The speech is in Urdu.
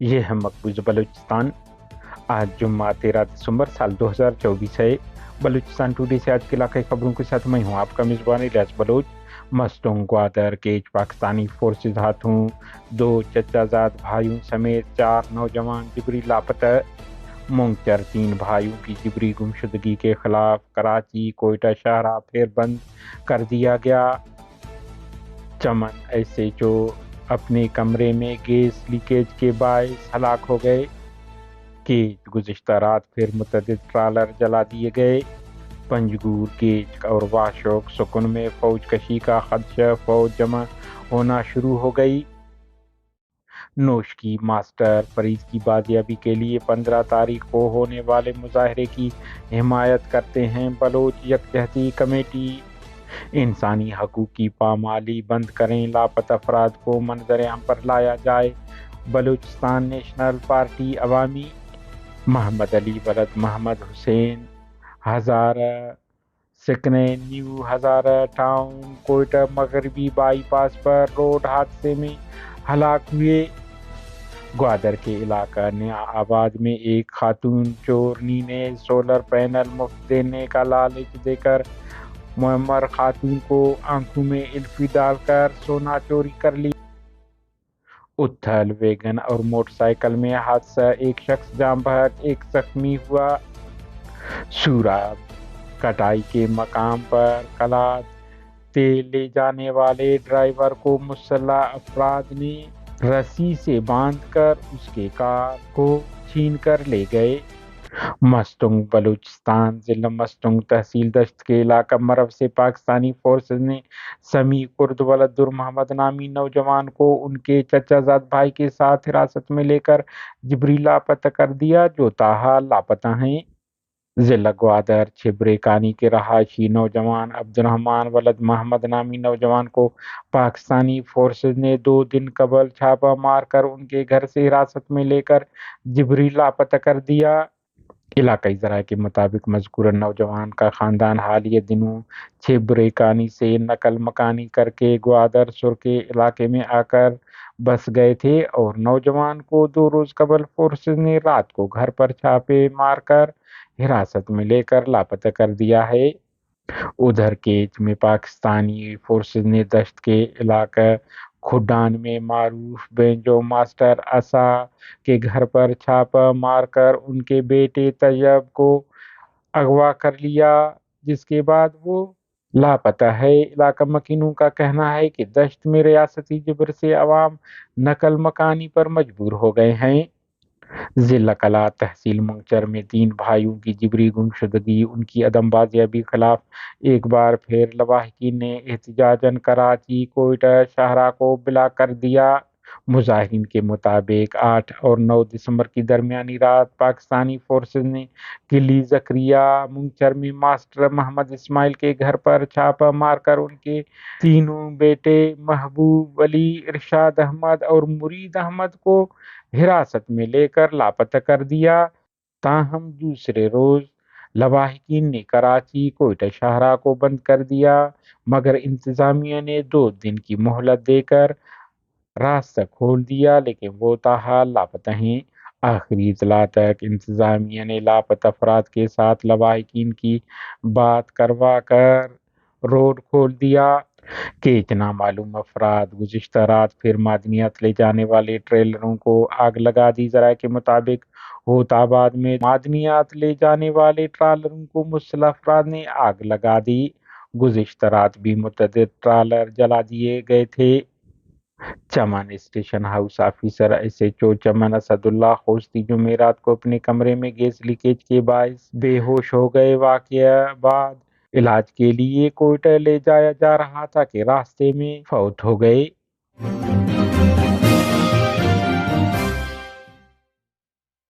یہ ہے مقبوض بلوچستان۔ آج جمعہ 13 دسمبر سال 2024 ہے۔ بلوچستان ٹوڈے سے آج کے علاقائی خبروں کے ساتھ میں ہوں آپ کا میزبان الیاس بلوچ۔ مستونگ گوادر کیچ پاکستانی فورسز ہاتھوں 2 چچا زاد بھائیوں سمیت 4 نوجوان جبری لاپتہ۔ مونگچر 3 بھائیوں کی جبری گمشدگی کے خلاف کراچی کوئٹہ شاہراہ پھر بند کر دیا گیا۔ چمن ایس ایچ او اپنے کمرے میں گیس لیکیج کے باعث ہلاک ہو گئے۔ کیچ گزشتہ رات پھر متعدد ٹرالر جلا دیے گئے۔ پنجگور کیچ اور واشوک سکن میں فوج کشی کا خدشہ، فوج جمع ہونا شروع ہو گئی۔ نوش کی ماسٹر فریز کی بازیابی کے لیے 15 تاریخ کو ہونے والے مظاہرے کی حمایت کرتے ہیں بلوچ یکجہتی کمیٹی۔ انسانی حقوق کی پامالی بند کریں، لاپتہ افراد کو منظر عام پر لایا جائے۔ بلوچستان نیشنل پارٹی عوامی۔ محمد علی ولد محمد حسین ہزارہ سکنے نیو ہزارہ ٹاؤن کوئٹہ مغربی بائی پاس پر روڈ حادثے میں ہلاک ہوئے۔ گوادر کے علاقہ نیا آباد میں ایک خاتون چورنی نے سولر پینل مفت دینے کا لالچ دے کر معمر خاتون کو آنکھوں میں الفی ڈال کر سونا چوری کر لی۔ اتھل ویگن اور موٹر سائیکل میں حادثہ، ایک شخص جاں بحق ایک زخمی ہوا۔ سوراب کٹائی کے مقام پر کلاد تیل لے جانے والے ڈرائیور کو مسلح افراد نے رسی سے باندھ کر اس کے کار کو چھین کر لے گئے۔ مستونگ بلوچستان ضلع مستونگ تحصیل دشت کے علاقہ مرو سے پاکستانی فورسز نے سمیع کرد ولد در محمد نامی نوجوان کو ان کے چچا زاد بھائی کے ساتھ حراست میں لے کر جبری لاپتہ کر دیا، جو تاحال لاپتہ ہیں۔ ضلع گوادر چھبرے کانی کے رہائشی نوجوان عبدالرحمان ولد محمد نامی نوجوان کو پاکستانی فورسز نے 2 دن قبل چھاپہ مار کر ان کے گھر سے حراست میں لے کر جبری لاپتہ کر دیا۔ علاقائی ذرائع کے مطابق مذکورہ نوجوان کا خاندان حالیہ دنوں چھبرے کانی سے نقل مکانی کر کے گوادر سر کے علاقے میں آ کر بس گئے تھے، اور نوجوان کو 2 روز قبل فورسز نے رات کو گھر پر چھاپے مار کر حراست میں لے کر لاپتہ کر دیا ہے۔ ادھر کیچ میں پاکستانی فورسز نے دشت کے علاقہ کھڈان میں معروف بینجو ماسٹر عصا کے گھر پر چھاپہ مار کر ان کے بیٹے طیب کو اغوا کر لیا، جس کے بعد وہ لاپتہ ہے۔ علاقہ مکینوں کا کہنا ہے کہ دشت میں ریاستی جبر سے عوام نقل مکانی پر مجبور ہو گئے ہیں۔ ضلع کلاد تحصیل مونگچر میں 3 بھائیوں کی جبری گمشدگی، ان کی عدم بازیابی خلاف ایک بار پھر لواحقین نے احتجاجاً کراچی کوئٹہ شاہراہ کو بلاک کر دیا۔ مظاہرین کے مطابق 8 اور 9 دسمبر کی درمیانی رات پاکستانی فورسز نے قلی زکریا مونگچر میں ماسٹر محمد اسماعیل کے گھر پر چھاپہ مار کر ان کے تینوں بیٹے محبوب علی، ارشاد احمد اور مرید احمد کو حراست میں لے کر لاپتہ کر دیا۔ تاہم دوسرے روز لواحقین نے کراچی کوئٹہ شاہراہ کو بند کر دیا، مگر انتظامیہ نے 2 دن کی مہلت دے کر راستہ کھول دیا، لیکن وہ تاحال لاپتہ ہیں۔ آخری اطلاع تک انتظامیہ نے لاپتہ افراد کے ساتھ لواحقین کی بات کروا کر روڈ کھول دیا۔ کیچ نامعلوم افراد گزشتہ رات پھر معدنیات لے جانے والے ٹریلروں کو آگ لگا دی۔ ذرائع کے مطابق ہوت آباد میں معدنیات لے جانے والے ٹرالروں کو مسلح افراد نے آگ لگا دی۔ گزشتہ رات بھی متعدد ٹرالر جلا دیے گئے تھے۔ Chaman station house officer S H O Chaman Asad اللہ خوستی جمعرات کو اپنے کمرے میں گیس لیکیج کے باعث بے ہوش ہو گئے۔ واقعہ بعد علاج کے لیے کوئٹہ لے جایا جا رہا تھا کہ راستے میں فوت ہو گئے۔